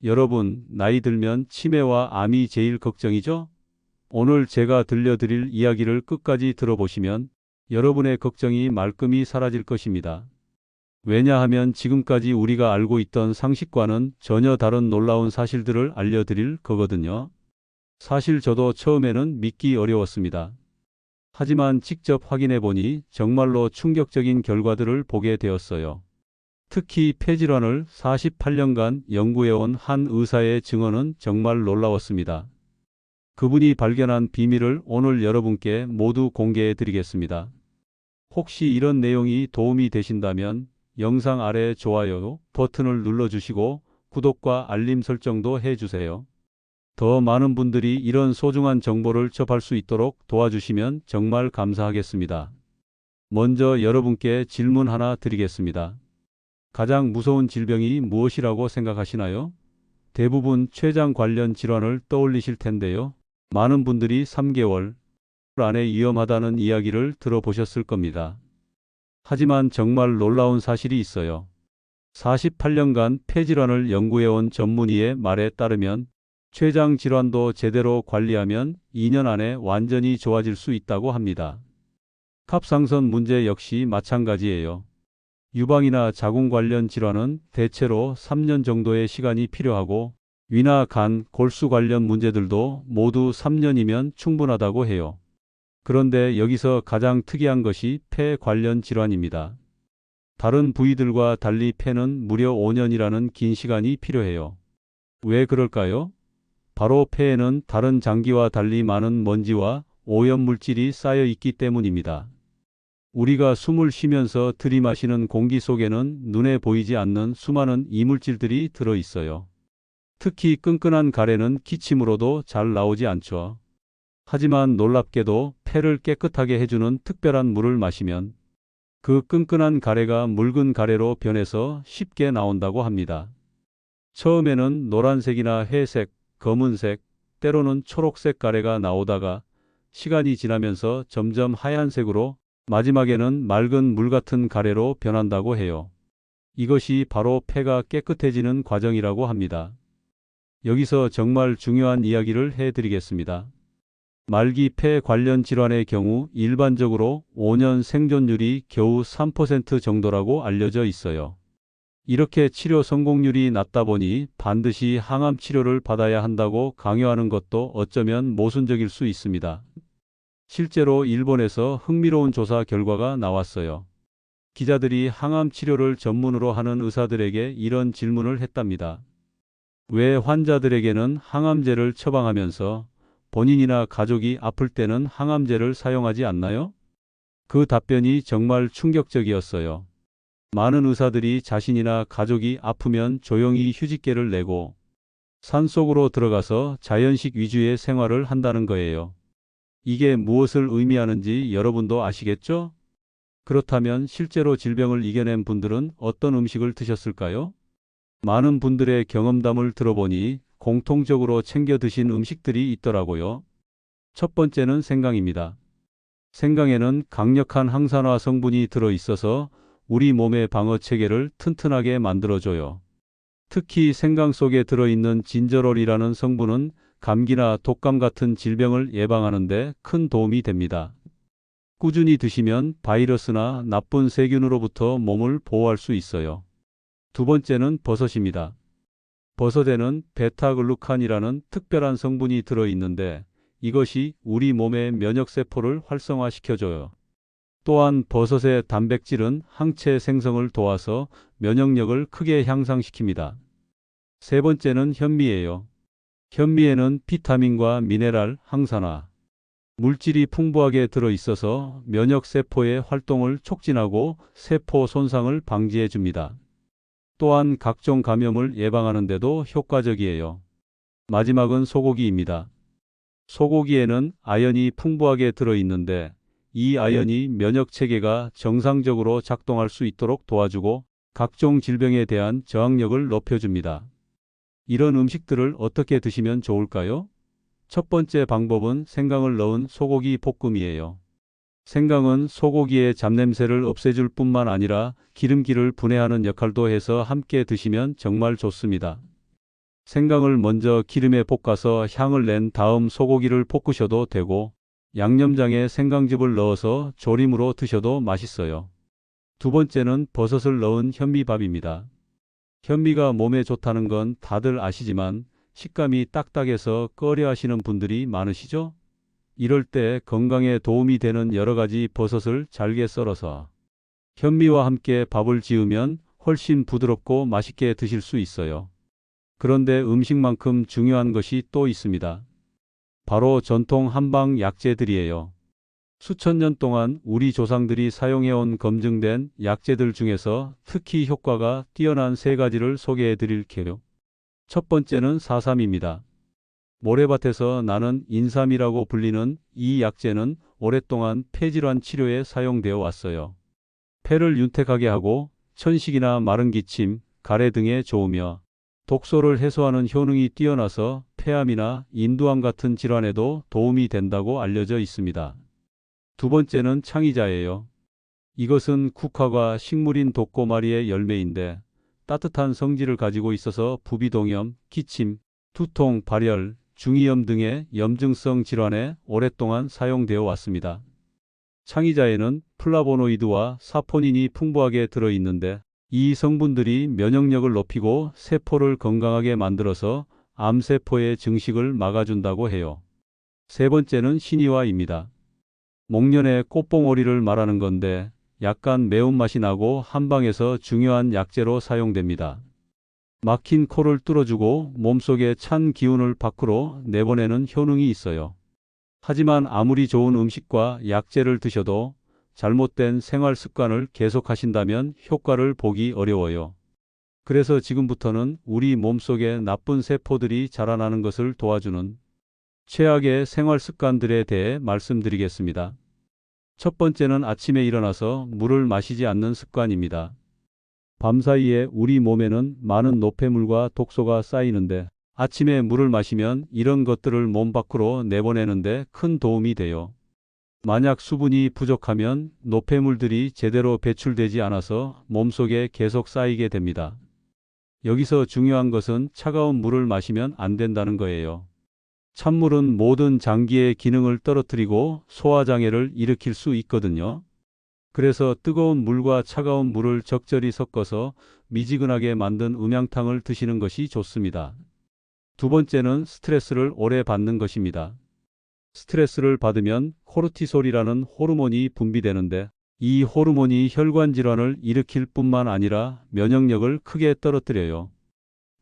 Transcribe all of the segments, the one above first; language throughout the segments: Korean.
여러분, 나이 들면 치매와 암이 제일 걱정이죠? 오늘 제가 들려드릴 이야기를 끝까지 들어보시면 여러분의 걱정이 말끔히 사라질 것입니다. 왜냐하면 지금까지 우리가 알고 있던 상식과는 전혀 다른 놀라운 사실들을 알려드릴 거거든요. 사실 저도 처음에는 믿기 어려웠습니다. 하지만 직접 확인해 보니 정말로 충격적인 결과들을 보게 되었어요. 특히 폐질환을 48년간 연구해온 한 의사의 증언은 정말 놀라웠습니다. 그분이 발견한 비밀을 오늘 여러분께 모두 공개해 드리겠습니다. 혹시 이런 내용이 도움이 되신다면 영상 아래 좋아요 버튼을 눌러주시고 구독과 알림 설정도 해주세요. 더 많은 분들이 이런 소중한 정보를 접할 수 있도록 도와주시면 정말 감사하겠습니다. 먼저 여러분께 질문 하나 드리겠습니다. 가장 무서운 질병이 무엇이라고 생각하시나요? 대부분 췌장 관련 질환을 떠올리실 텐데요. 많은 분들이 3개월 안에 위험하다는 이야기를 들어보셨을 겁니다. 하지만 정말 놀라운 사실이 있어요. 48년간 폐질환을 연구해온 전문의의 말에 따르면 췌장 질환도 제대로 관리하면 2년 안에 완전히 좋아질 수 있다고 합니다. 갑상선 문제 역시 마찬가지예요. 유방이나 자궁 관련 질환은 대체로 3년 정도의 시간이 필요하고 위나 간, 골수 관련 문제들도 모두 3년이면 충분하다고 해요. 그런데 여기서 가장 특이한 것이 폐 관련 질환입니다. 다른 부위들과 달리 폐는 무려 5년이라는 긴 시간이 필요해요. 왜 그럴까요? 바로 폐에는 다른 장기와 달리 많은 먼지와 오염물질이 쌓여 있기 때문입니다. 우리가 숨을 쉬면서 들이마시는 공기 속에는 눈에 보이지 않는 수많은 이물질들이 들어 있어요. 특히 끈끈한 가래는 기침으로도 잘 나오지 않죠. 하지만 놀랍게도 폐를 깨끗하게 해주는 특별한 물을 마시면 그 끈끈한 가래가 묽은 가래로 변해서 쉽게 나온다고 합니다. 처음에는 노란색이나 회색, 검은색, 때로는 초록색 가래가 나오다가 시간이 지나면서 점점 하얀색으로 마지막에는 맑은 물 같은 가래로 변한다고 해요. 이것이 바로 폐가 깨끗해지는 과정이라고 합니다. 여기서 정말 중요한 이야기를 해드리겠습니다. 말기 폐 관련 질환의 경우 일반적으로 5년 생존율이 겨우 3% 정도라고 알려져 있어요. 이렇게 치료 성공률이 낮다 보니 반드시 항암 치료를 받아야 한다고 강요하는 것도 어쩌면 모순적일 수 있습니다. 실제로 일본에서 흥미로운 조사 결과가 나왔어요. 기자들이 항암 치료를 전문으로 하는 의사들에게 이런 질문을 했답니다. 왜 환자들에게는 항암제를 처방하면서 본인이나 가족이 아플 때는 항암제를 사용하지 않나요? 그 답변이 정말 충격적이었어요. 많은 의사들이 자신이나 가족이 아프면 조용히 휴직계를 내고 산속으로 들어가서 자연식 위주의 생활을 한다는 거예요. 이게 무엇을 의미하는지 여러분도 아시겠죠? 그렇다면 실제로 질병을 이겨낸 분들은 어떤 음식을 드셨을까요? 많은 분들의 경험담을 들어보니 공통적으로 챙겨 드신 음식들이 있더라고요. 첫 번째는 생강입니다. 생강에는 강력한 항산화 성분이 들어 있어서 우리 몸의 방어 체계를 튼튼하게 만들어줘요. 특히 생강 속에 들어있는 진저롤이라는 성분은 감기나 독감 같은 질병을 예방하는 데 큰 도움이 됩니다. 꾸준히 드시면 바이러스나 나쁜 세균으로부터 몸을 보호할 수 있어요. 두 번째는 버섯입니다. 버섯에는 베타글루칸이라는 특별한 성분이 들어있는데 이것이 우리 몸의 면역세포를 활성화시켜줘요. 또한 버섯의 단백질은 항체 생성을 도와서 면역력을 크게 향상시킵니다. 세 번째는 현미예요. 현미에는 비타민과 미네랄, 항산화, 물질이 풍부하게 들어있어서 면역세포의 활동을 촉진하고 세포 손상을 방지해 줍니다. 또한 각종 감염을 예방하는 데도 효과적이에요. 마지막은 소고기입니다. 소고기에는 아연이 풍부하게 들어있는데 이 아연이 면역체계가 정상적으로 작동할 수 있도록 도와주고 각종 질병에 대한 저항력을 높여줍니다. 이런 음식들을 어떻게 드시면 좋을까요? 첫 번째 방법은 생강을 넣은 소고기 볶음이에요. 생강은 소고기의 잡냄새를 없애줄 뿐만 아니라 기름기를 분해하는 역할도 해서 함께 드시면 정말 좋습니다. 생강을 먼저 기름에 볶아서 향을 낸 다음 소고기를 볶으셔도 되고 양념장에 생강즙을 넣어서 조림으로 드셔도 맛있어요. 두 번째는 버섯을 넣은 현미밥입니다. 현미가 몸에 좋다는 건 다들 아시지만 식감이 딱딱해서 꺼려 하시는 분들이 많으시죠? 이럴 때 건강에 도움이 되는 여러 가지 버섯을 잘게 썰어서 현미와 함께 밥을 지으면 훨씬 부드럽고 맛있게 드실 수 있어요. 그런데 음식만큼 중요한 것이 또 있습니다. 바로 전통 한방 약재들이에요. 수천 년 동안 우리 조상들이 사용해온 검증된 약재들 중에서 특히 효과가 뛰어난 세 가지를 소개해 드릴게요. 첫 번째는 사삼입니다. 모래밭에서 나는 인삼이라고 불리는 이 약재는 오랫동안 폐질환 치료에 사용되어 왔어요. 폐를 윤택하게 하고 천식이나 마른 기침, 가래 등에 좋으며 독소를 해소하는 효능이 뛰어나서 폐암이나 인두암 같은 질환에도 도움이 된다고 알려져 있습니다. 두 번째는 창의자예요. 이것은 국화가 식물인 독고마리의 열매인데 따뜻한 성질을 가지고 있어서 부비동염, 기침, 두통, 발열, 중이염 등의 염증성 질환에 오랫동안 사용되어 왔습니다. 창의자에는 플라보노이드와 사포닌이 풍부하게 들어있는데 이 성분들이 면역력을 높이고 세포를 건강하게 만들어서 암세포의 증식을 막아준다고 해요. 세 번째는 신이와입니다. 목련의 꽃봉오리를 말하는 건데 약간 매운맛이 나고 한방에서 중요한 약재로 사용됩니다. 막힌 코를 뚫어주고 몸속에 찬 기운을 밖으로 내보내는 효능이 있어요. 하지만 아무리 좋은 음식과 약재를 드셔도 잘못된 생활 습관을 계속하신다면 효과를 보기 어려워요. 그래서 지금부터는 우리 몸속에 나쁜 세포들이 자라나는 것을 도와주는 최악의 생활 습관들에 대해 말씀드리겠습니다. 첫 번째는 아침에 일어나서 물을 마시지 않는 습관입니다. 밤사이에 우리 몸에는 많은 노폐물과 독소가 쌓이는데 아침에 물을 마시면 이런 것들을 몸 밖으로 내보내는데 큰 도움이 돼요. 만약 수분이 부족하면 노폐물들이 제대로 배출되지 않아서 몸속에 계속 쌓이게 됩니다. 여기서 중요한 것은 차가운 물을 마시면 안 된다는 거예요. 찬물은 모든 장기의 기능을 떨어뜨리고 소화장애를 일으킬 수 있거든요. 그래서 뜨거운 물과 차가운 물을 적절히 섞어서 미지근하게 만든 음양탕을 드시는 것이 좋습니다. 두 번째는 스트레스를 오래 받는 것입니다. 스트레스를 받으면 코르티솔이라는 호르몬이 분비되는데 이 호르몬이 혈관 질환을 일으킬 뿐만 아니라 면역력을 크게 떨어뜨려요.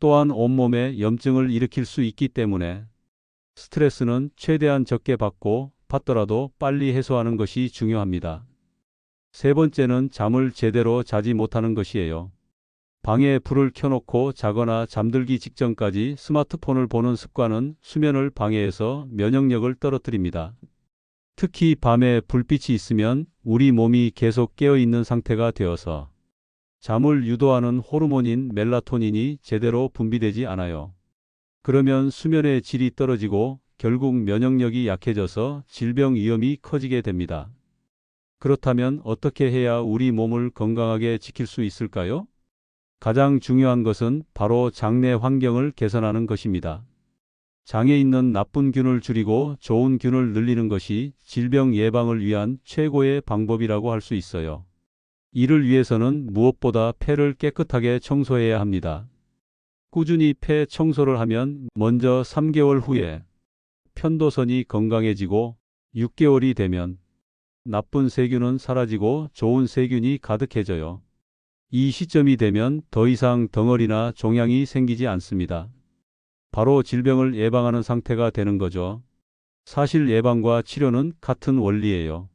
또한 온몸에 염증을 일으킬 수 있기 때문에 스트레스는 최대한 적게 받더라도 빨리 해소하는 것이 중요합니다. 세 번째는 잠을 제대로 자지 못하는 것이에요. 방에 불을 켜놓고 자거나 잠들기 직전까지 스마트폰을 보는 습관은 수면을 방해해서 면역력을 떨어뜨립니다. 특히 밤에 불빛이 있으면 우리 몸이 계속 깨어있는 상태가 되어서 잠을 유도하는 호르몬인 멜라토닌이 제대로 분비되지 않아요. 그러면 수면의 질이 떨어지고 결국 면역력이 약해져서 질병 위험이 커지게 됩니다. 그렇다면 어떻게 해야 우리 몸을 건강하게 지킬 수 있을까요? 가장 중요한 것은 바로 장내 환경을 개선하는 것입니다. 장에 있는 나쁜 균을 줄이고 좋은 균을 늘리는 것이 질병 예방을 위한 최고의 방법이라고 할 수 있어요. 이를 위해서는 무엇보다 폐를 깨끗하게 청소해야 합니다. 꾸준히 폐 청소를 하면 먼저 3개월 후에 편도선이 건강해지고 6개월이 되면 나쁜 세균은 사라지고 좋은 세균이 가득해져요. 이 시점이 되면 더 이상 덩어리나 종양이 생기지 않습니다. 바로 질병을 예방하는 상태가 되는 거죠. 사실 예방과 치료는 같은 원리예요.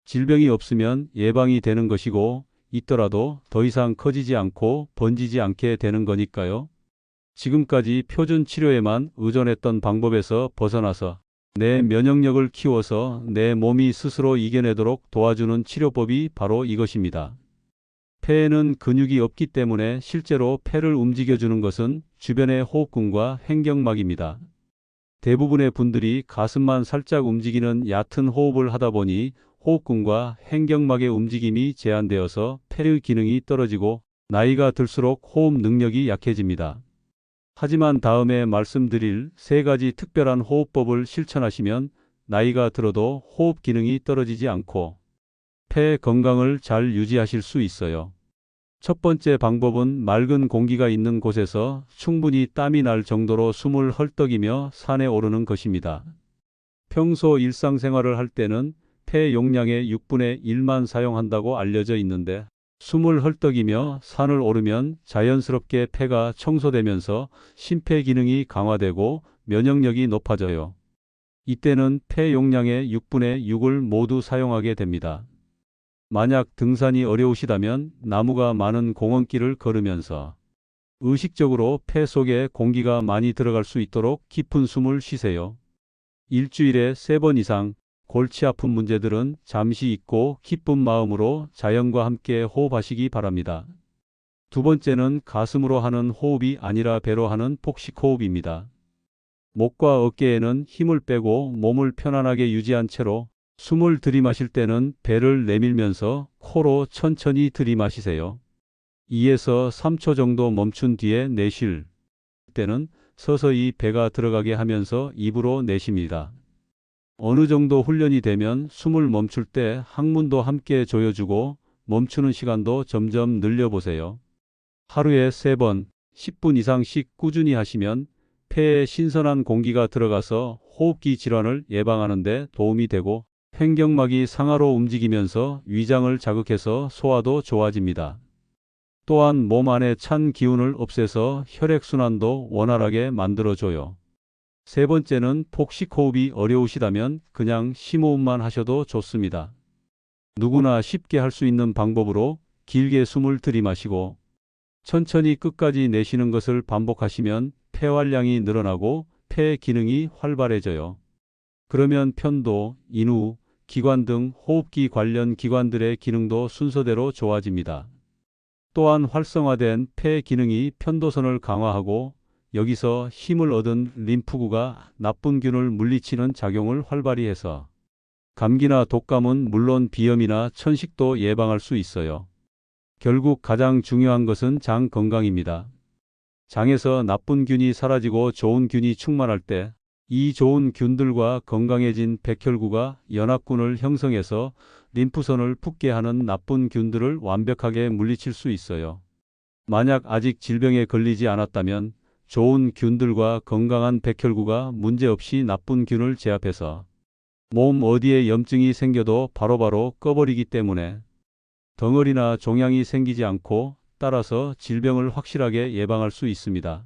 질병이 없으면 예방이 되는 것이고 있더라도 더 이상 커지지 않고 번지지 않게 되는 거니까요. 지금까지 표준 치료에만 의존했던 방법에서 벗어나서 내 면역력을 키워서 내 몸이 스스로 이겨내도록 도와주는 치료법이 바로 이것입니다. 폐에는 근육이 없기 때문에 실제로 폐를 움직여주는 것은 주변의 호흡근과 횡격막입니다. 대부분의 분들이 가슴만 살짝 움직이는 얕은 호흡을 하다 보니 호흡근과 횡격막의 움직임이 제한되어서 폐의 기능이 떨어지고 나이가 들수록 호흡 능력이 약해집니다. 하지만 다음에 말씀드릴 세 가지 특별한 호흡법을 실천하시면 나이가 들어도 호흡 기능이 떨어지지 않고 폐 건강을 잘 유지하실 수 있어요. 첫 번째 방법은 맑은 공기가 있는 곳에서 충분히 땀이 날 정도로 숨을 헐떡이며 산에 오르는 것입니다. 평소 일상생활을 할 때는 폐 용량의 6분의 1만 사용한다고 알려져 있는데 숨을 헐떡이며 산을 오르면 자연스럽게 폐가 청소되면서 심폐 기능이 강화되고 면역력이 높아져요. 이때는 폐 용량의 6분의 6을 모두 사용하게 됩니다. 만약 등산이 어려우시다면 나무가 많은 공원길을 걸으면서 의식적으로 폐 속에 공기가 많이 들어갈 수 있도록 깊은 숨을 쉬세요. 일주일에 3번 이상 골치 아픈 문제들은 잠시 잊고 기쁜 마음으로 자연과 함께 호흡하시기 바랍니다. 두 번째는 가슴으로 하는 호흡이 아니라 배로 하는 복식 호흡입니다. 목과 어깨에는 힘을 빼고 몸을 편안하게 유지한 채로 숨을 들이마실 때는 배를 내밀면서 코로 천천히 들이마시세요. 2에서 3초 정도 멈춘 뒤에 내쉴 때는 서서히 배가 들어가게 하면서 입으로 내쉽니다. 어느 정도 훈련이 되면 숨을 멈출 때 항문도 함께 조여주고 멈추는 시간도 점점 늘려보세요. 하루에 3번, 10분 이상씩 꾸준히 하시면 폐에 신선한 공기가 들어가서 호흡기 질환을 예방하는 데 도움이 되고 횡격막이 상하로 움직이면서 위장을 자극해서 소화도 좋아집니다. 또한 몸 안에 찬 기운을 없애서 혈액순환도 원활하게 만들어줘요. 세 번째는 복식 호흡이 어려우시다면 그냥 심호흡만 하셔도 좋습니다. 누구나 쉽게 할 수 있는 방법으로 길게 숨을 들이마시고 천천히 끝까지 내쉬는 것을 반복하시면 폐활량이 늘어나고 폐 기능이 활발해져요. 그러면 편도, 인후, 기관 등 호흡기 관련 기관들의 기능도 순서대로 좋아집니다. 또한 활성화된 폐 기능이 편도선을 강화하고 여기서 힘을 얻은 림프구가 나쁜 균을 물리치는 작용을 활발히 해서 감기나 독감은 물론 비염이나 천식도 예방할 수 있어요. 결국 가장 중요한 것은 장 건강입니다. 장에서 나쁜 균이 사라지고 좋은 균이 충만할 때 이 좋은 균들과 건강해진 백혈구가 연합군을 형성해서 림프선을 붓게 하는 나쁜 균들을 완벽하게 물리칠 수 있어요. 만약 아직 질병에 걸리지 않았다면 좋은 균들과 건강한 백혈구가 문제없이 나쁜 균을 제압해서 몸 어디에 염증이 생겨도 바로바로 꺼버리기 때문에 덩어리나 종양이 생기지 않고 따라서 질병을 확실하게 예방할 수 있습니다.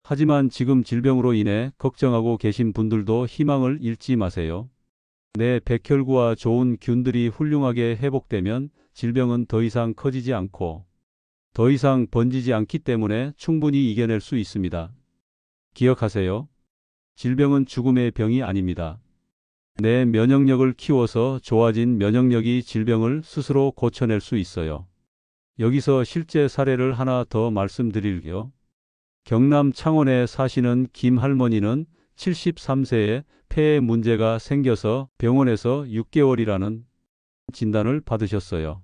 하지만 지금 질병으로 인해 걱정하고 계신 분들도 희망을 잃지 마세요. 내 백혈구와 좋은 균들이 훌륭하게 회복되면 질병은 더 이상 커지지 않고 더 이상 번지지 않기 때문에 충분히 이겨낼 수 있습니다. 기억하세요. 질병은 죽음의 병이 아닙니다. 내 면역력을 키워서 좋아진 면역력이 질병을 스스로 고쳐낼 수 있어요. 여기서 실제 사례를 하나 더 말씀드릴게요. 경남 창원에 사시는 김 할머니는 73세에 폐에 문제가 생겨서 병원에서 6개월이라는 진단을 받으셨어요.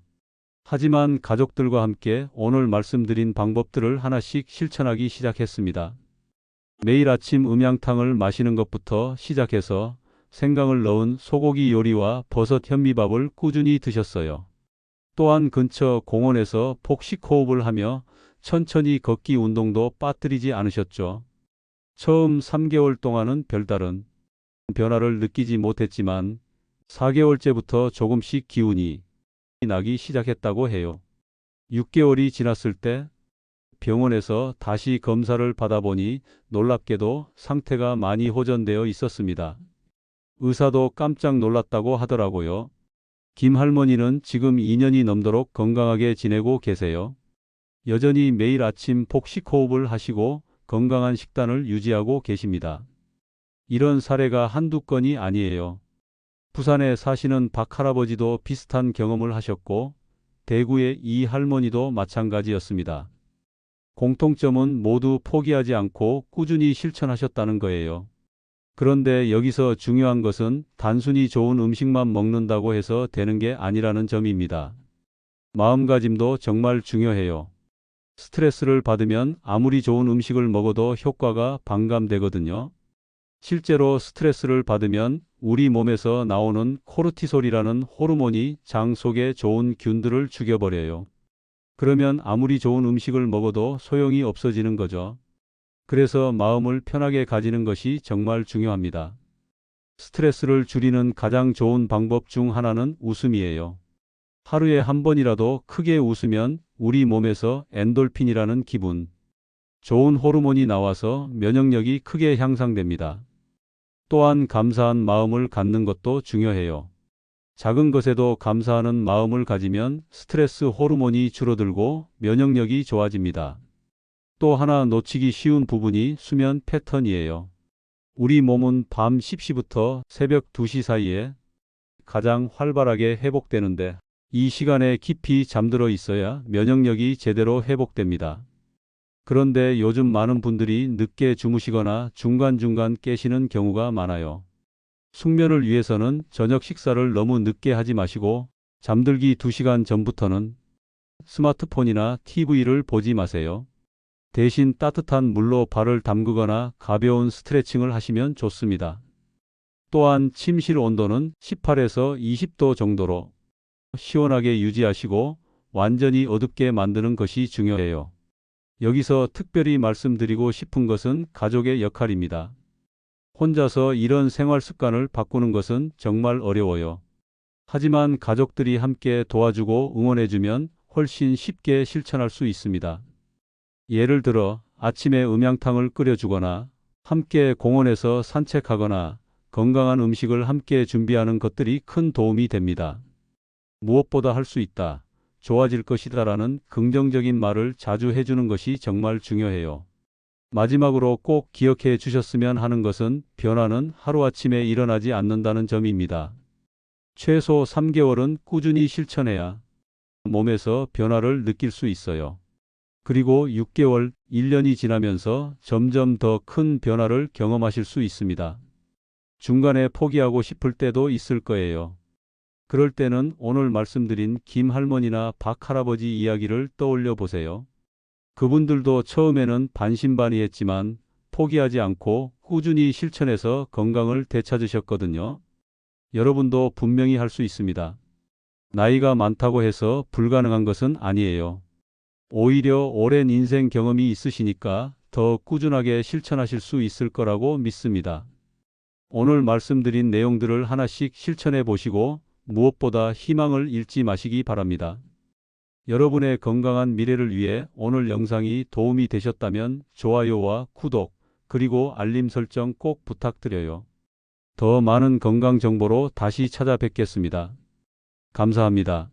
하지만 가족들과 함께 오늘 말씀드린 방법들을 하나씩 실천하기 시작했습니다. 매일 아침 음양탕을 마시는 것부터 시작해서 생강을 넣은 소고기 요리와 버섯 현미밥을 꾸준히 드셨어요. 또한 근처 공원에서 복식 호흡을 하며 천천히 걷기 운동도 빠뜨리지 않으셨죠. 처음 3개월 동안은 별다른 변화를 느끼지 못했지만 4개월째부터 조금씩 기운이 나기 시작했다고 해요. 6개월이 지났을 때 병원에서 다시 검사를 받아보니 놀랍게도 상태가 많이 호전되어 있었습니다. 의사도 깜짝 놀랐다고 하더라고요. 김 할머니는 지금 2년이 넘도록 건강하게 지내고 계세요. 여전히 매일 아침 복식 호흡을 하시고 건강한 식단을 유지하고 계십니다. 이런 사례가 한두 건이 아니에요. 부산에 사시는 박 할아버지도 비슷한 경험을 하셨고 대구의 이 할머니도 마찬가지였습니다. 공통점은 모두 포기하지 않고 꾸준히 실천하셨다는 거예요. 그런데 여기서 중요한 것은 단순히 좋은 음식만 먹는다고 해서 되는 게 아니라는 점입니다. 마음가짐도 정말 중요해요. 스트레스를 받으면 아무리 좋은 음식을 먹어도 효과가 반감되거든요. 실제로 스트레스를 받으면 우리 몸에서 나오는 코르티솔이라는 호르몬이 장 속에 좋은 균들을 죽여버려요. 그러면 아무리 좋은 음식을 먹어도 소용이 없어지는 거죠. 그래서 마음을 편하게 가지는 것이 정말 중요합니다. 스트레스를 줄이는 가장 좋은 방법 중 하나는 웃음이에요. 하루에 한 번이라도 크게 웃으면 우리 몸에서 엔돌핀이라는 기분, 좋은 호르몬이 나와서 면역력이 크게 향상됩니다. 또한 감사한 마음을 갖는 것도 중요해요. 작은 것에도 감사하는 마음을 가지면 스트레스 호르몬이 줄어들고 면역력이 좋아집니다. 또 하나 놓치기 쉬운 부분이 수면 패턴이에요. 우리 몸은 밤 10시부터 새벽 2시 사이에 가장 활발하게 회복되는데 이 시간에 깊이 잠들어 있어야 면역력이 제대로 회복됩니다. 그런데 요즘 많은 분들이 늦게 주무시거나 중간중간 깨시는 경우가 많아요. 숙면을 위해서는 저녁 식사를 너무 늦게 하지 마시고 잠들기 2시간 전부터는 스마트폰이나 TV를 보지 마세요. 대신 따뜻한 물로 발을 담그거나 가벼운 스트레칭을 하시면 좋습니다. 또한 침실 온도는 18에서 20도 정도로 시원하게 유지하시고 완전히 어둡게 만드는 것이 중요해요. 여기서 특별히 말씀드리고 싶은 것은 가족의 역할입니다. 혼자서 이런 생활 습관을 바꾸는 것은 정말 어려워요. 하지만 가족들이 함께 도와주고 응원해주면 훨씬 쉽게 실천할 수 있습니다. 예를 들어 아침에 음양탕을 끓여주거나 함께 공원에서 산책하거나 건강한 음식을 함께 준비하는 것들이 큰 도움이 됩니다. 무엇보다 할 수 있다, 좋아질 것이다라는 긍정적인 말을 자주 해주는 것이 정말 중요해요. 마지막으로 꼭 기억해 주셨으면 하는 것은 변화는 하루아침에 일어나지 않는다는 점입니다. 최소 3개월은 꾸준히 실천해야 몸에서 변화를 느낄 수 있어요. 그리고 6개월, 1년이 지나면서 점점 더 큰 변화를 경험하실 수 있습니다. 중간에 포기하고 싶을 때도 있을 거예요. 그럴 때는 오늘 말씀드린 김 할머니나 박 할아버지 이야기를 떠올려 보세요. 그분들도 처음에는 반신반의했지만 포기하지 않고 꾸준히 실천해서 건강을 되찾으셨거든요. 여러분도 분명히 할 수 있습니다. 나이가 많다고 해서 불가능한 것은 아니에요. 오히려 오랜 인생 경험이 있으시니까 더 꾸준하게 실천하실 수 있을 거라고 믿습니다. 오늘 말씀드린 내용들을 하나씩 실천해 보시고 무엇보다 희망을 잃지 마시기 바랍니다. 여러분의 건강한 미래를 위해 오늘 영상이 도움이 되셨다면 좋아요와 구독, 그리고 알림 설정 꼭 부탁드려요. 더 많은 건강 정보로 다시 찾아뵙겠습니다. 감사합니다.